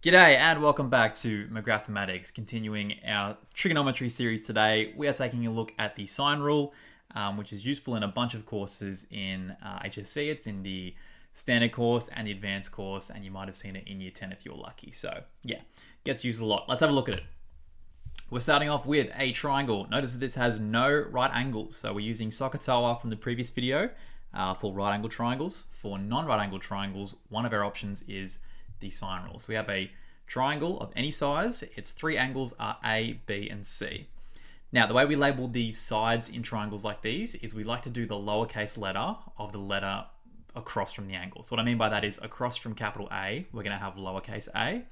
G'day and welcome back to Mathematics. Continuing our trigonometry series today, we are taking a look at the sine rule, which is useful in a bunch of courses in HSC. It's in the standard course and the advanced course, and you might have seen it in year 10 if you're lucky. So yeah, gets used a lot. Let's have a look at it. We're starting off with a triangle. Notice that this has no right angles. So we're using SOHCAHTOA from the previous video for right angle triangles. For non-right angle triangles, one of our options is the sine rule. So we have a triangle of any size. Its three angles are A, B, and C. Now, the way we label the sides in triangles like these is we like to do the lowercase letter of the letter across from the angle. So what I mean by that is across from capital A, we're going to have lowercase a.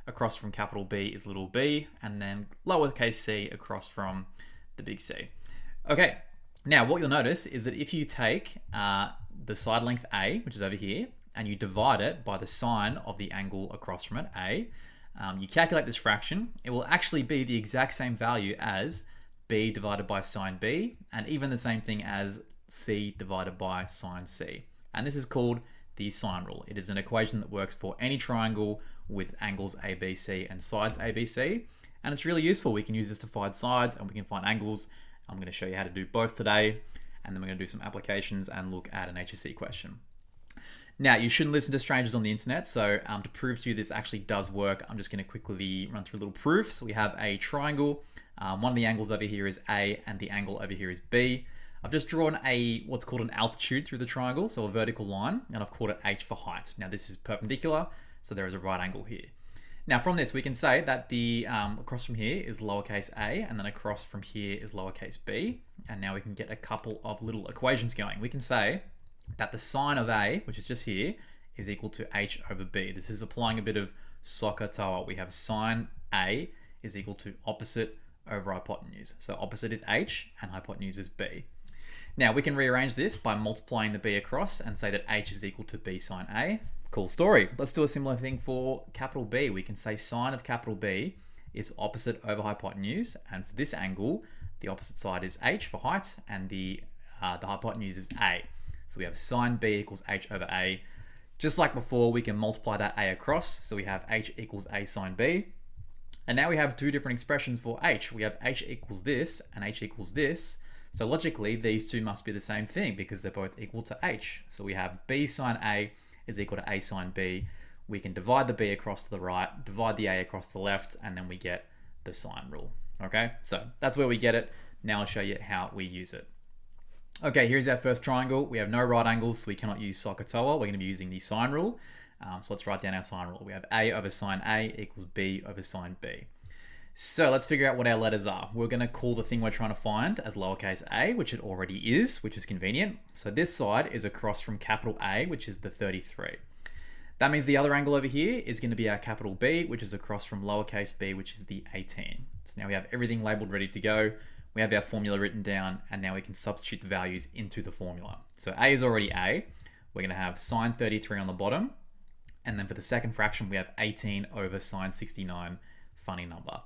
Across from capital B is little b, and then lowercase c across from the big C. Okay, now what you'll notice is that if you take the side length A, which is over here, and you divide it by the sine of the angle across from it, A, you calculate this fraction, it will actually be the exact same value as B divided by sine B, and even the same thing as C divided by sine C. And this is called the sine rule. It is an equation that works for any triangle with angles ABC and sides ABC, and it's really useful. We can use this to find sides and we can find angles. I'm going to show you how to do both today, and then we're going to do some applications and look at an HSC question. Now, you shouldn't listen to strangers on the internet, so to prove to you this actually does work, I'm just going to quickly run through a little proof. So we have a triangle. One of the angles over here is A, and the angle over here is B. I've just drawn what's called an altitude through the triangle, so a vertical line, and I've called it H for height. Now, this is perpendicular, so there is a right angle here. Now, from this, we can say that the across from here is lowercase a, and then across from here is lowercase b. And now we can get a couple of little equations going. We can say that the sine of A, which is just here, is equal to H over B. This is applying a bit of SOHCAHTOA. We have sine A is equal to opposite over hypotenuse. So opposite is H and hypotenuse is B. Now we can rearrange this by multiplying the B across and say that H is equal to B sine A. Cool story. Let's do a similar thing for capital B. We can say sine of capital B is opposite over hypotenuse, and for this angle, the opposite side is H for height, and the hypotenuse is A. So we have sine B equals H over A. Just like before, we can multiply that A across. So we have H equals A sine B. And now we have two different expressions for H. We have H equals this and H equals this. So logically, these two must be the same thing because they're both equal to H. So we have B sine A is equal to A sine B. We can divide the B across to the right, divide the A across to the left, and then we get the sine rule. Okay, so that's where we get it. Now I'll show you how we use it. Okay, here's our first triangle. We have no right angles, so we cannot use SOHCAHTOA. We're going to be using the sine rule. So let's write down our sine rule. We have A over sine A equals B over sine B. So let's figure out what our letters are. We're going to call the thing we're trying to find as lowercase a, which it already is, which is convenient. So this side is across from capital A, which is the 33. That means the other angle over here is going to be our capital B, which is across from lowercase b, which is the 18. So now we have everything labeled ready to go. We have our formula written down, and now we can substitute the values into the formula. So A is already A. We're going to have sine 33 on the bottom. And then for the second fraction, we have 18 over sine 69. Funny number.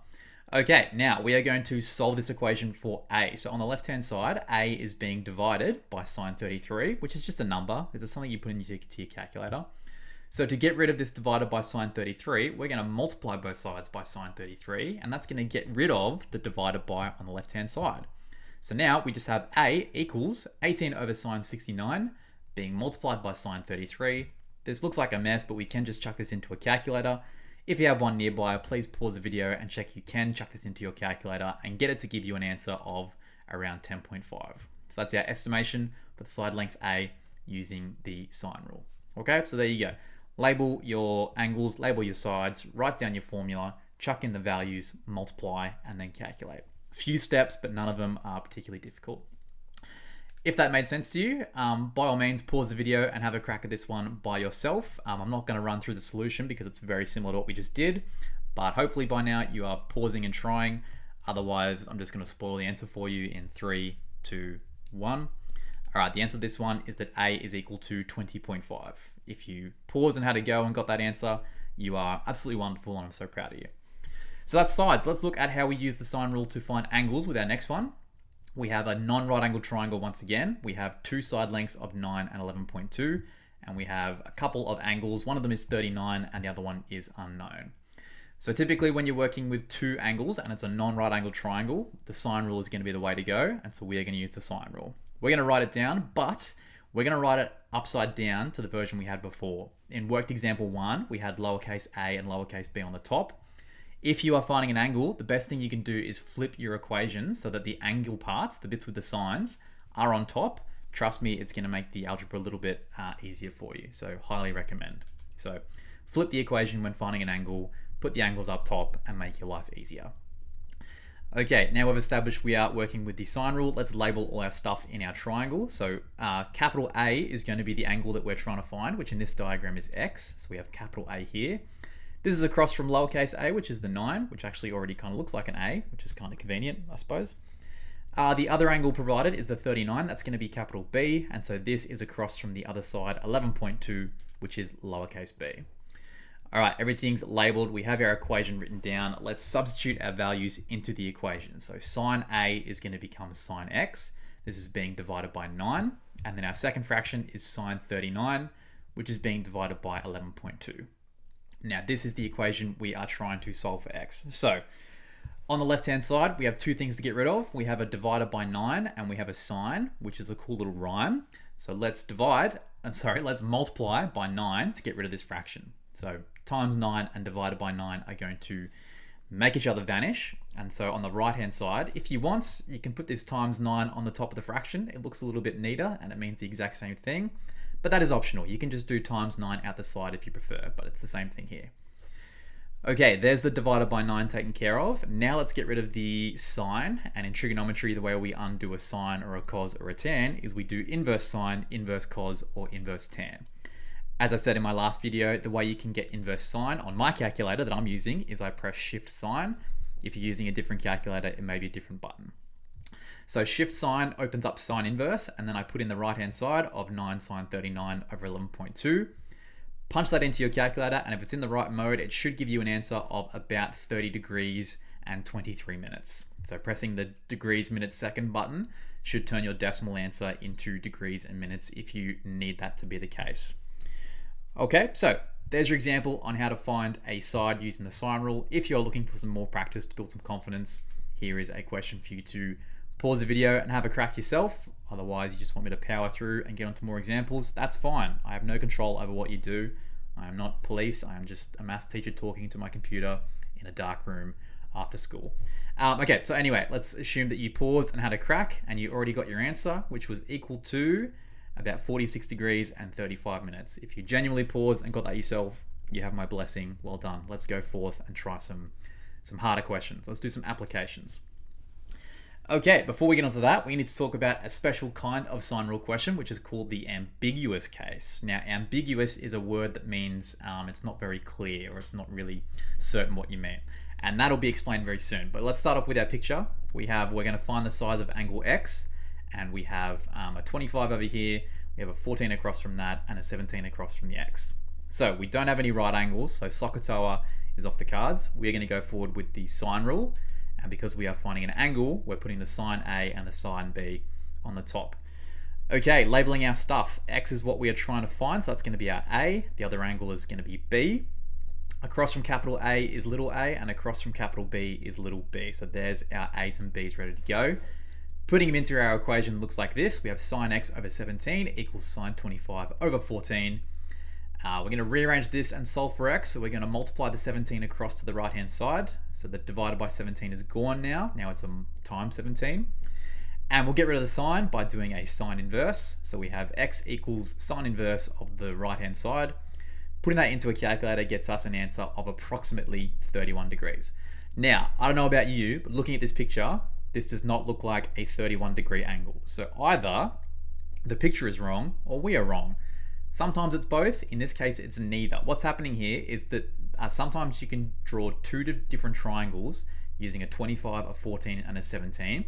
Okay, now we are going to solve this equation for A. So on the left-hand side, A is being divided by sine 33, which is just a number. This is something you put into your calculator. So to get rid of this divided by sine 33, we're going to multiply both sides by sine 33, and that's going to get rid of the divided by on the left-hand side. So now we just have A equals 18 over sine 69 being multiplied by sine 33. This looks like a mess, but we can just chuck this into a calculator. If you have one nearby, please pause the video and check you can chuck this into your calculator and get it to give you an answer of around 10.5. So that's our estimation for the side length A using the sine rule. Okay, so there you go. Label your angles, label your sides, write down your formula, chuck in the values, multiply, and then calculate. A few steps, but none of them are particularly difficult. If that made sense to you, by all means, pause the video and have a crack at this one by yourself. I'm not going to run through the solution because it's very similar to what we just did, but hopefully by now you are pausing and trying. Otherwise, I'm just going to spoil the answer for you in 3, 2, 1. All right, the answer to this one is that A is equal to 20.5. If you paused and had to go and got that answer, you are absolutely wonderful and I'm so proud of you. So that's sides. Let's look at how we use the sine rule to find angles with our next one. We have a non-right angle triangle once again. We have two side lengths of 9 and 11.2, and we have a couple of angles. One of them is 39 and the other one is unknown. So typically when you're working with two angles and it's a non-right angle triangle, the sine rule is going to be the way to go. And so we are going to use the sine rule. We're going to write it down, but we're going to write it upside down to the version we had before. In worked example 1, we had lowercase a and lowercase b on the top. If you are finding an angle, the best thing you can do is flip your equation so that the angle parts, the bits with the sines, are on top. Trust me, it's going to make the algebra a little bit easier for you. So highly recommend. So flip the equation when finding an angle, put the angles up top, and make your life easier. Okay, now we've established we are working with the sine rule. Let's label all our stuff in our triangle. So capital A is going to be the angle that we're trying to find, which in this diagram is x. So we have capital A here. This is across from lowercase a, which is the 9, which actually already kind of looks like an A, which is kind of convenient, I suppose. The other angle provided is the 39. That's going to be capital B. And so this is across from the other side, 11.2, which is lowercase b. All right, everything's labeled. We have our equation written down. Let's substitute our values into the equation. So sine A is going to become sine X. This is being divided by 9. And then our second fraction is sine 39, which is being divided by 11.2. Now, this is the equation we are trying to solve for X. So on the left-hand side, we have two things to get rid of. We have a divided by 9 and we have a sine, which is a cool little rhyme. So let's multiply by 9 to get rid of this fraction. So times 9 and divided by 9 are going to make each other vanish. And so on the right-hand side, if you want, you can put this times 9 on the top of the fraction. It looks a little bit neater and it means the exact same thing, but that is optional. You can just do times 9 out the side if you prefer, but it's the same thing here. Okay, there's the divided by 9 taken care of. Now let's get rid of the sine. And in trigonometry, the way we undo a sine or a cos or a tan is we do inverse sine, inverse cos, or inverse tan. As I said in my last video, the way you can get inverse sine on my calculator that I'm using is I press shift sine. If you're using a different calculator, it may be a different button. So shift sine opens up sine inverse, and then I put in the right-hand side of 9 sine 39 over 11.2. Punch that into your calculator, and if it's in the right mode, it should give you an answer of about 30 degrees and 23 minutes. So pressing the degrees, minutes, second button should turn your decimal answer into degrees and minutes if you need that to be the case. Okay, so there's your example on how to find a side using the sine rule. If you're looking for some more practice to build some confidence, here is a question for you to pause the video and have a crack yourself. Otherwise, you just want me to power through and get onto more examples, that's fine. I have no control over what you do. I am not police. I am just a maths teacher talking to my computer in a dark room after school. Okay, so anyway, let's assume that you paused and had a crack and you already got your answer, which was equal to about 46 degrees and 35 minutes. If you genuinely paused and got that yourself, you have my blessing. Well done. Let's go forth and try some harder questions. Let's do some applications. Okay, before we get onto that, we need to talk about a special kind of sine rule question, which is called the ambiguous case. Now, ambiguous is a word that means it's not very clear, or it's not really certain what you mean. And that'll be explained very soon. But let's start off with our picture. We're going to find the size of angle X, and we have a 25 over here, we have a 14 across from that, and a 17 across from the X. So we don't have any right angles, so SOHCAHTOA is off the cards. We're going to go forward with the sine rule. And because we are finding an angle, we're putting the sine A and the sine B on the top. Okay, labeling our stuff. X is what we are trying to find, so that's going to be our A. The other angle is going to be B. Across from capital A is little a, and across from capital B is little b. So there's our A's and B's ready to go. Putting them into our equation looks like this. We have sine X over 17 equals sine 25 over 14. We're going to rearrange this and solve for X. So we're going to multiply the 17 across to the right-hand side. So the divided by 17 is gone now. Now it's a times 17. And we'll get rid of the sine by doing a sine inverse. So we have X equals sine inverse of the right-hand side. Putting that into a calculator gets us an answer of approximately 31 degrees. Now, I don't know about you, but looking at this picture, this does not look like a 31-degree angle. So either the picture is wrong or we are wrong. Sometimes it's both. In this case, it's neither. What's happening here is that sometimes you can draw two different triangles using a 25, a 14, and a 17,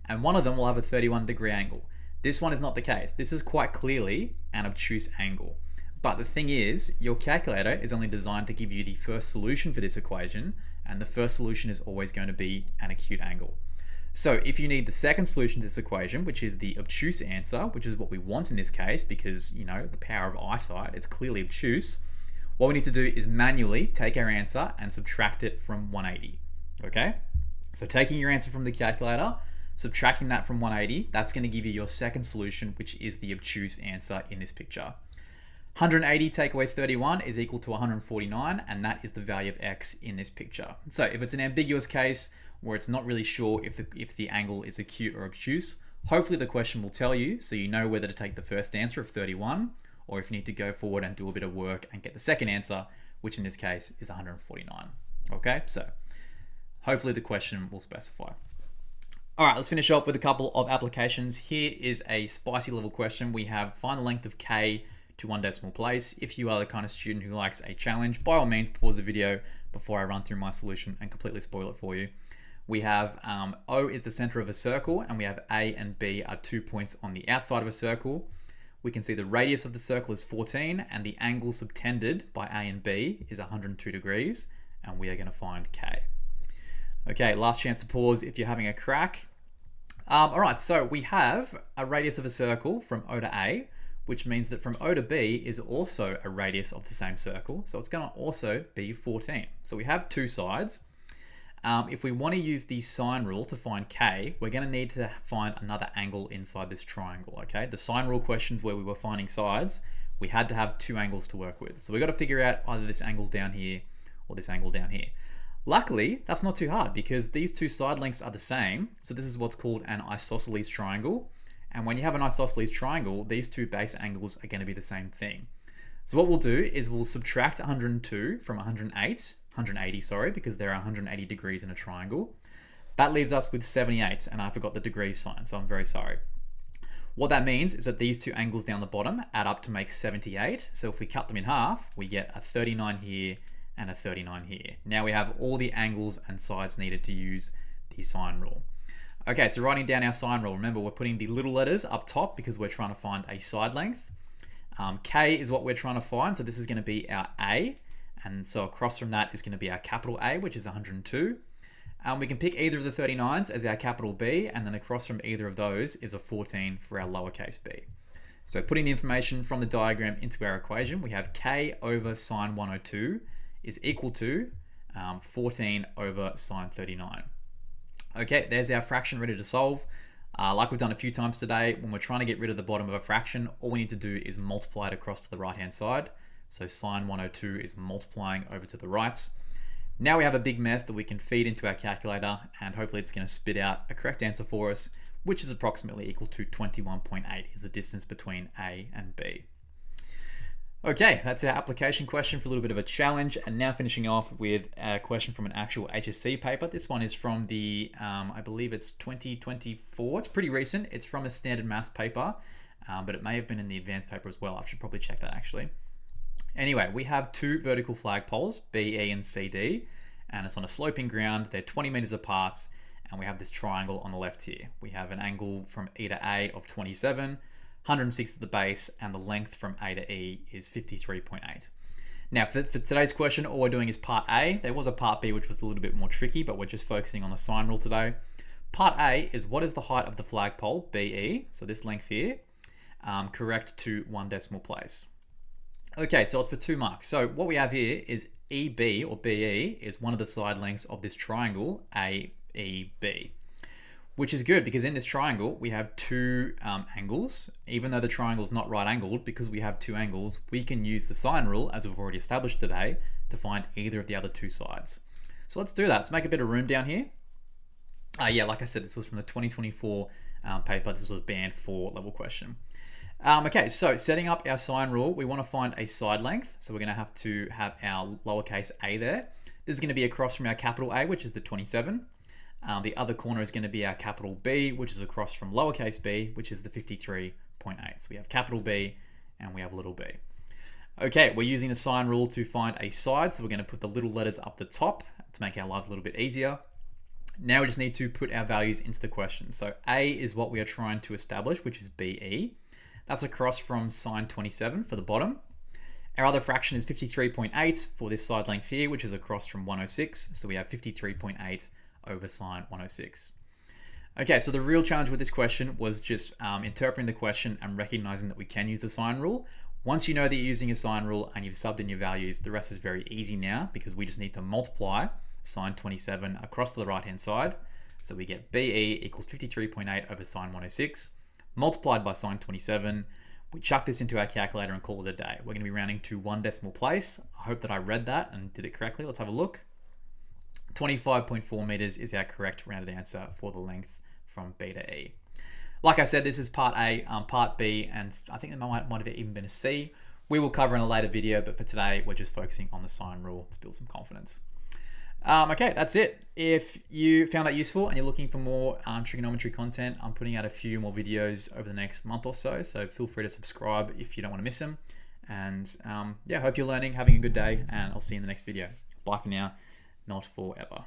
and one of them will have a 31-degree angle. This one is not the case. This is quite clearly an obtuse angle. But the thing is, your calculator is only designed to give you the first solution for this equation, and the first solution is always going to be an acute angle. So if you need the second solution to this equation, which is the obtuse answer, which is what we want in this case, because, you know, the power of eyesight, it's clearly obtuse, what we need to do is manually take our answer and subtract it from 180. Okay? So taking your answer from the calculator, subtracting that from 180, that's going to give you your second solution, which is the obtuse answer in this picture. 180 take away 31 is equal to 149, and that is the value of x in this picture. So if it's an ambiguous case where it's not really sure if the angle is acute or obtuse, hopefully the question will tell you, so you know whether to take the first answer of 31, or if you need to go forward and do a bit of work and get the second answer, which in this case is 149. Okay, so hopefully the question will specify. All right, let's finish off with a couple of applications. Here is a spicy level question. We have find the length of k to 1 decimal place. If you are the kind of student who likes a challenge, by all means pause the video before I run through my solution and completely spoil it for you. We have O is the center of a circle, and we have A and B are 2 points on the outside of a circle. We can see the radius of the circle is 14, and the angle subtended by A and B is 102 degrees, and we are going to find K. Okay, last chance to pause if you're having a crack. All right, so we have a radius of a circle from O to A, which means that from O to B is also a radius of the same circle. So it's going to also be 14. So we have two sides. If we want to use the sine rule to find K, we're going to need to find another angle inside this triangle, okay? The sine rule questions where we were finding sides, we had to have two angles to work with. So we've got to figure out either this angle down here or this angle down here. Luckily, that's not too hard because these two side lengths are the same. So this is what's called an isosceles triangle. And when you have an isosceles triangle, these two base angles are going to be the same thing. So what we'll do is we'll subtract 102 from 180, sorry, because there are 180 degrees in a triangle. That leaves us with 78, and I forgot the degree sign, so I'm very sorry. What that means is that these two angles down the bottom add up to make 78. So if we cut them in half, we get a 39 here and a 39 here. Now we have all the angles and sides needed to use the sine rule. Okay, so writing down our sine rule, remember we're putting the little letters up top because we're trying to find a side length. K is what we're trying to find, so this is going to be our A, and so across from that is going to be our capital A, which is 102. We can pick either of the 39s as our capital B, and then across from either of those is a 14 for our lowercase b. So putting the information from the diagram into our equation, we have K over sine 102 is equal to 14 over sine 39. Okay, there's our fraction ready to solve. Like we've done a few times today, when we're trying to get rid of the bottom of a fraction, all we need to do is multiply it across to the right-hand side. So sine 102 is multiplying over to the right. Now we have a big mess that we can feed into our calculator, and hopefully it's going to spit out a correct answer for us, which is approximately equal to 21.8 is the distance between A and B. Okay, that's our application question for a little bit of a challenge, and now finishing off with a question from an actual HSC paper. This one is from the, I believe it's 2024. It's pretty recent. It's from a standard maths paper, but it may have been in the advanced paper as well. I should probably check that actually. Anyway, we have two vertical flagpoles, B, E, and C, D, and it's on a sloping ground. They're 20 meters apart, and we have this triangle on the left here. We have an angle from E to A of 27, 106 at the base, and the length from A to E is 53.8. Now, for today's question, all we're doing is part A. There was a part B, which was a little bit more tricky, but we're just focusing on the sine rule today. Part A is what is the height of the flagpole, BE, so this length here, correct to 1 decimal place. Okay, so it's for 2 marks. So what we have here is EB, or BE, is one of the side lengths of this triangle, AEB. Which is good because in this triangle, we have two angles. Even though the triangle is not right angled, because we have two angles, we can use the sine rule, as we've already established today, to find either of the other two sides. So let's do that. Let's make a bit of room down here. Yeah, like I said, this was from the 2024 paper. This was a band 4 level question. Okay, so setting up our sine rule, we want to find a side length. So we're going to have our lowercase a there. This is going to be across from our capital A, which is the 27. The other corner is going to be our capital B, which is across from lowercase b, which is the 53.8. So we have capital B and we have little b. Okay, we're using the sine rule to find a side, so we're going to put the little letters up the top to make our lives a little bit easier. Now we just need to put our values into the question. So A is what we are trying to establish, which is BE. That's across from sine 27 for the bottom. Our other fraction is 53.8 for this side length here, which is across from 106. So we have 53.8 over sine 106. Okay, so the real challenge with this question was just interpreting the question and recognizing that we can use the sine rule. Once you know that you're using a sine rule and you've subbed in your values, the rest is very easy now because we just need to multiply sine 27 across to the right-hand side. So we get BE equals 53.8 over sine 106, multiplied by sine 27. We chuck this into our calculator and call it a day. We're going to be rounding to 1 decimal place. I hope that I read that and did it correctly. Let's have a look. 25.4 meters is our correct rounded answer for the length from B to E. Like I said, this is part A, part B, and I think there might have even been a C. We will cover in a later video, but for today, we're just focusing on the sine rule to build some confidence. Okay, that's it. If you found that useful and you're looking for more trigonometry content, I'm putting out a few more videos over the next month or so, so feel free to subscribe if you don't want to miss them. And yeah, hope you're learning, having a good day, and I'll see you in the next video. Bye for now, not forever.